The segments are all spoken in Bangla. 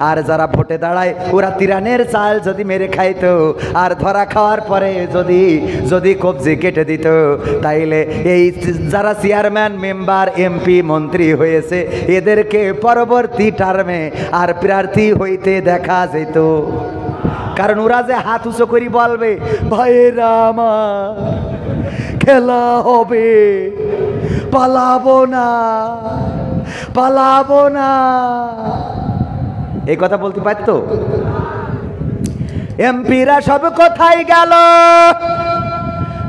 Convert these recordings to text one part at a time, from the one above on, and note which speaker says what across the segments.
Speaker 1: আর যারা ভোটে দাঁড়ায় ওরা তিরানের চাল যদি মেরে খাইতো আর ধরা খাওয়ার পরে যদি যদি কবজি কেটে দিত, তাইলে এই যারা চেয়ারম্যান মেম্বার এমপি মন্ত্রী হয়েছে এদেরকে পরবর্তী টার্মে আর প্রার্থী হইতে দেখা যেত। কারণ ওরা যে হাত উঁচু করি বলবে, ভাইয়েরা আমার খেলা হবে, পালাবো না পালাবো না, এই কথা বলতে পারতো? এমপিরা সব কোথায় গেল,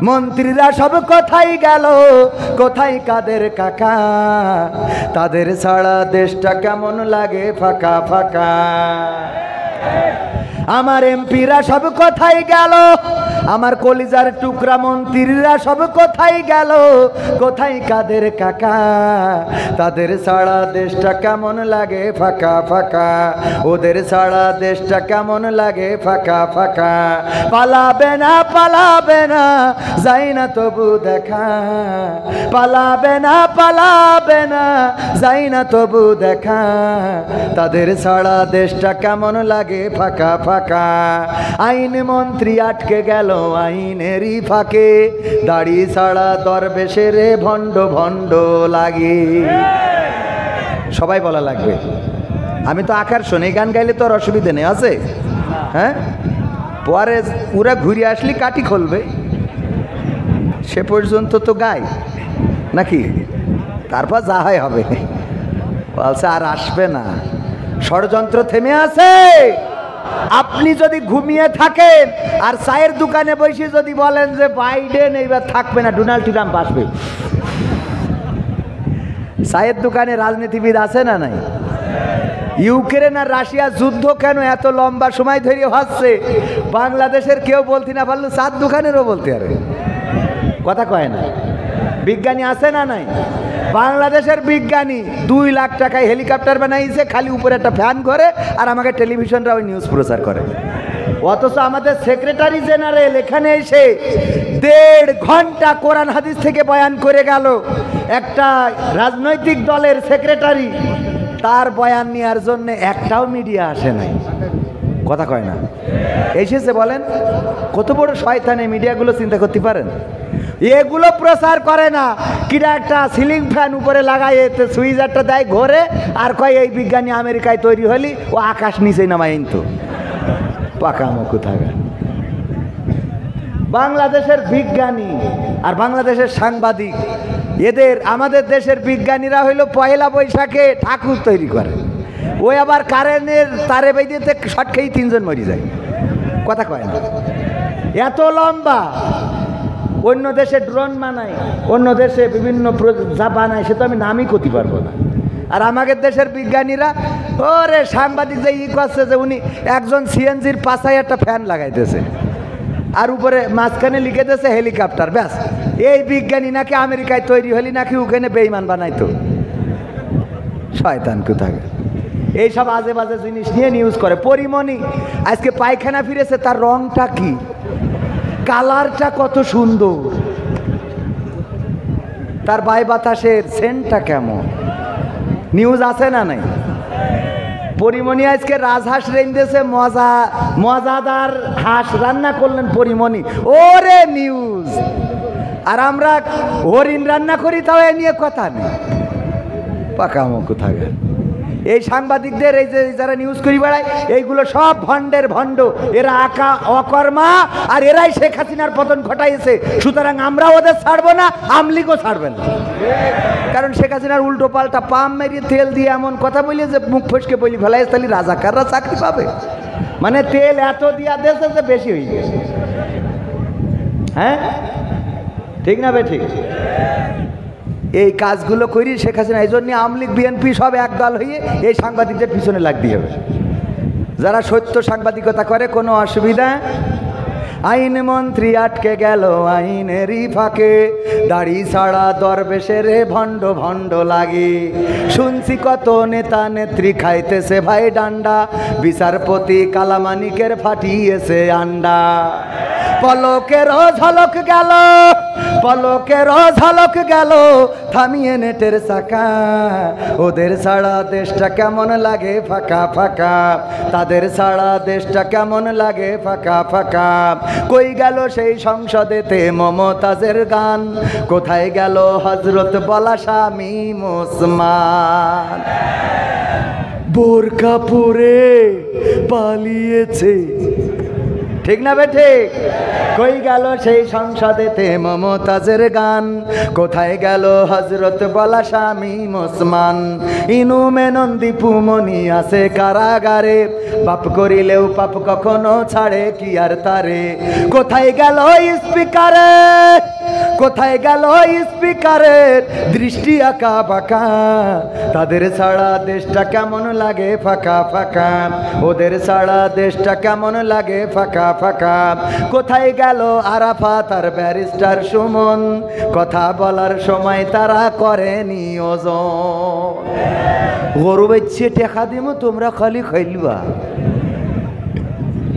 Speaker 1: মন্ত্রীরা সব কোথায় গেল, কোথায় কাদের কাকা, তাদের ছাড়া দেশটা কেমন লাগে ফাঁকা ফাঁকা। আমার এমপিরা সব কোথায় গেল, আমার কলিজার টুকরা মন্ত্রীরা সব কোথায় গেল, কোথায় কাদের কাকা, তাদের ছাড়া দেশটা কেমন লাগে ফাঁকা ফাঁকা, ওদের ছাড়া দেশটা কেমন লাগে ফাঁকা ফাঁকা। পালাবে না যাই না তবু দেখা, পালাবে না যাই না তবু দেখা, তাদের ছাড়া দেশটা কেমন লাগে ফাঁকা ফাঁকা। আইন মন্ত্রী আটকে গেল আইনেরই ফাঁকে, দাড়ি ছাড়া দরবেশের ভণ্ড ভণ্ড লাগে। সবাই বলা লাগবে, আমি তো আকার শুনে গান গাইলে তো আর অসুবিধা নেই আছে। হ্যাঁ, পরে ওরা ঘুরে আসলে কাটি খুলবে, সে পর্যন্ত তো গাই নাকি, তারপর যা হয় হবে। বলছে আর আসবে না, ষড়যন্ত্র থেমে আছে। আপনি যদি ঘুমিয়ে থাকেন আর চায়ের দোকানে বসে যদি বলেন যে বাইডেন এইবার থাকবে না, ডোনাল্ড ট্রাম্প আসবে, চায়ের দোকানে রাজনীতিবিদ আছে না নাই? ইউক্রেন আর রাশিয়া যুদ্ধ কেন এত লম্বা সময় ধরে হচ্ছে, বাংলাদেশের কেউ বলতে না পারলো চার দোকানেরও বলতে পারে, কথা কয় না। বিজ্ঞানী আছে না নাই? বাংলাদেশের বিজ্ঞানী 2 লাখ টাকায় হেলিকপ্টার বানাইছে, খালি উপরে একটা ফ্যান করে আর আমাকে টেলিভিশনরা ওই নিউজ প্রচার করে। অথচ আমাদের সেক্রেটারি জেনারেল এখানে এসে 1.5 ঘন্টা কোরআন হাদিস থেকে বয়ান করে গেল। একটা রাজনৈতিক দলের সেক্রেটারি, তার বয়ান নেওয়ার জন্য একটাও মিডিয়া আসে নাই, কথা কয় না। এসেছে বলেন, কত বড় শয়তান এই মিডিয়াগুলো, চিন্তা করতে পারেন? এগুলো প্রচার করে না, কিনা একটা সিলিং ফ্যান উপরে লাগাই সুইচ একটা দেয় ঘরে, আর কয় এই বিজ্ঞানী আমেরিকায় তৈরি হলি, ও আকাশ নিচে নামাই তো পাকা মুখ থাকে। বাংলাদেশের বিজ্ঞানী আর বাংলাদেশের সাংবাদিক, এদের আমাদের দেশের বিজ্ঞানীরা হইল পয়লা বৈশাখে ঠাকুর তৈরি করে, ওই আবার কারেন্টের তারে বেঁধে শর্ট খেয়ে 3 জন মরে যায়, কথা কয় না। এত লম্বা, অন্য দেশে ড্রোন বানায়, অন্য দেশে বিভিন্ন যা বানায় সে তো আমি নামই করতে পারবো না। আর আমাদের দেশের বিজ্ঞানীরা, ওরে সাংবাদিক যে করছে যে উনি একজন সিএনজির পাশায় একটা ফ্যান লাগাইতেছে আর উপরে মাঝখানে লিখে দিয়েছে হেলিকপ্টার, ব্যাস। এই বিজ্ঞানী নাকি আমেরিকায় তৈরি হলি নাকি ওখানে বেইমান বানাইতো, শয়তান কোথায়। এইসব আজে বাজে জিনিস নিয়ে নিউজ করে। পরিমণি আজকে পায়খানা ফিরেছে, তার রংটা কি, কালারটা কত সুন্দর, তার বাই বাতাসের সেন্টটা কেমন, নিউজ আছে না নাই? পরিমণি আজকে রাজহাঁস রেঁধেছে, মজাদার হাঁস রান্না করলেন পরিমণি, ওরে নিউজ। আর আমরা হরিণ রান্না করি, তাও এ নিয়ে কথা নেই, পাকা মুখ থাকে। এই সাংবাদিকদের এই যে যারা নিউজ করি বেড়ায়, এইগুলো সব ভণ্ডের ভণ্ড, এরা অকর্মা, আর এরাই শেখ হাসিনার পতন ঘটাইছে। সুতরাং আমরা ওদের ছাড়বো না, আমলিগও ছাড়বে না। কারণ শেখ হাসিনার উল্টো পাল্টা পাম মেরিয়ে তেল দিয়ে এমন কথা বলি যে মুখ ফসকে বলি ফেলাই, তাহলে রাজাকাররা চাকরি পাবে। মানে তেল এত দিয়া দেশে যে বেশি হয়ে গেছে। হ্যাঁ, ঠিক না বে ঠিক? এই কাজগুলো করি শেখ হাসিনা, এই জন্য আওয়ামী লীগ বিএনপি সব এক দল হয়ে এই সাংবাদিকদের পিছনে লাগতে হবে। যারা সত্য সাংবাদিকতা করে কোনো অসুবিধা। আইন মন্ত্রী আটকে গেল আইনেরই ফাঁকে, দাড়ি ছাড়া দরবেশের ভণ্ড ভণ্ড লাগে। শুনছি কত নেতা নেত্রী খাইতেছে ভাই ডান্ডা, বিচারপতি কালামানিকের ফাটিয়েছে আন্ডা। পলকেরও ঝলক গেল পলকের ঝলক গেল থামিয়ে নেটের চাকা, ওদের ছাড়া দেশটা কেমন লাগে ফাঁকা ফাঁকা, তাদের ছাড়া দেশটা কেমন লাগে ফাঁকা ফাঁকা। কই গেল সেই সংসদেতে মমতাজের গান, কোথায় গেল হযরত বলা শামীম ওসমান। বোরকা পরে পালিয়েছে, ঠিক না বেঠে? কই গেল সেই সংসদেতে মমতাজের গান, কোথায় গেল হযরত বলা শামীম ওসমান। ইনু মেনন দীপু মনি আছে কারাগারে, পাপ করিলেও পাপ কখনো ছাড়ে কি আর তারে। কোথায় গেল স্পিকারে, কোথায় গেল স্পিকারের দৃষ্টি আঁকা বাঁকা, তাদের ছাড়া দেশটা কেমন লাগে ফাঁকা ফাঁকা, ওদের ছাড়া দেশটা কেমন লাগে ফাঁকা ফাঁকা। কোথায় গেল আরাফাত আর ব্যারিস্টার সুমন, কথা বলার সময় তারা করে নিয়োজন। গরু বেচছে টেকা দিব তোমরা খালি খাইলবা,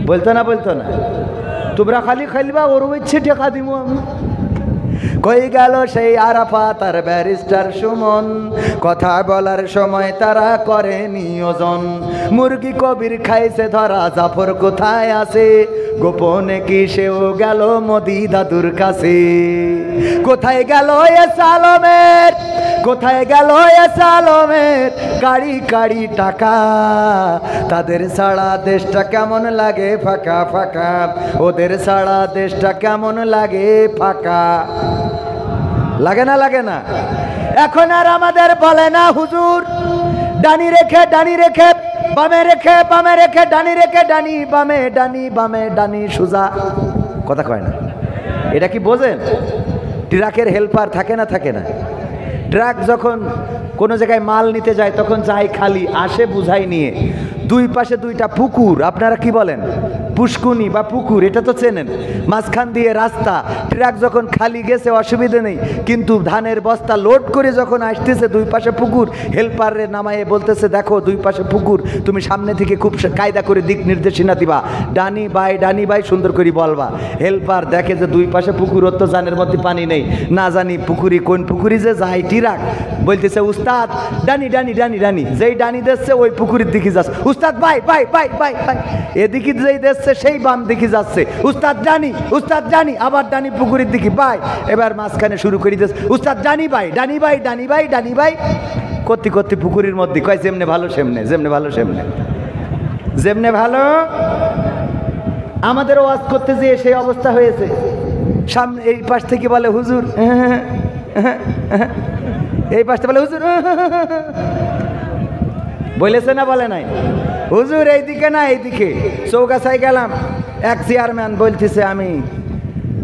Speaker 1: বলতো না বলতো না, তোমরা খালি খাইলবা গরু বেচছে টেকা দিব আমি। কই গেল সেই আরাফাত আর ব্যারিস্টার সুমন, কথা বলার সময় তারা করে নিয়োজন। মুরগি কবির খাইছে ধরা, জাফর কোথায় আছে, গোপনে কি সেও গেল মোদি দাদুর কাছে। কোথায় গেল এস আলমের, কোথায় গেল এস আলমের কাড়ি কাড়ি টাকা, তাদের ছাড়া দেশটা কেমন লাগে ফাঁকা ফাঁকা, ওদের ছাড়া দেশটা কেমন লাগে ফাঁকা। লাগে না লাগে না? এখন আর আমাদের বলে না হুজুর ডানি রেখে ডানি রেখে বামে রেখে, বামে রেখে ডানি রেখে, ডানি বামে, ডানি বামে, ডানি সোজা, কথা কয় না। এটা কি বোঝেন? ট্রাকের হেল্পার থাকে না থাকে না? ট্রাক যখন কোনো জায়গায় মাল নিতে যায় তখন যায় খালি, আসে বুঝাই নিয়ে। দুই পাশে দুইটা পুকুর, আপনারা কি বলেন? পুষ্কুনি বা পুকুর, এটা তো চেনেন। মাঝখান দিয়ে রাস্তা, ট্রাক যখন খালি গেছে অসুবিধে নেই, কিন্তু ধানের বস্তা লোড করে যখন আসতেছে দুই পাশে পুকুর, হেল্পারে নামায়ে বলতেছে দেখো দুই পাশে পুকুর, তুমি সামনে থেকে খুব কায়দা করে দিক নির্দেশনা দিবা, ডানি বাই সুন্দর করে বলবা। হেল্পার দেখে যে দুই পাশে পুকুর, ওর তো জানের মধ্যে পানি নেই, না জানি পুকুরি কোন পুকুরি যে যায়, ট্রাক বলতেছে উস্তাদ ডানি ডানি ডানি ডানি, যেই ডানি দিচ্ছে ওই পুকুরের দিকে যাচ্ছে। উস্তাদ bye bye bye bye bye, এদিকে যেই দিচ্ছে সেই বাম দিকে যাচ্ছে। উস্তাদ ডানি, উস্তাদ ডানি, আবার ডানি পুকুরের দিকে বাই, এবার মাঝখানে শুরু করে দিচ্ছে উস্তাদ ডানি বাই ডানি বাই ডানি বাই ডানি বাই, করতে করতে পুকুরের মধ্যে কয় যেমনে ভালো সেমনে, যেমনে ভালো সেমনে, যেমনে ভালো। আমাদের ওয়াজ করতে যেয়ে সেই অবস্থা হয়েছে। সামনে এই পাশ থেকে বলে হুজুর, এই পাশটা বলে হুজুর, বলেছে না বলে নাই? হুজুর এইদিকে না এইদিকে। চৌগাছায় গেলাম, এক চেয়ারম্যান বলতেছে আমি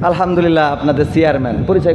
Speaker 1: আলহামদুলিল্লাহ আপনাদের চেয়ারম্যান, পরিচয়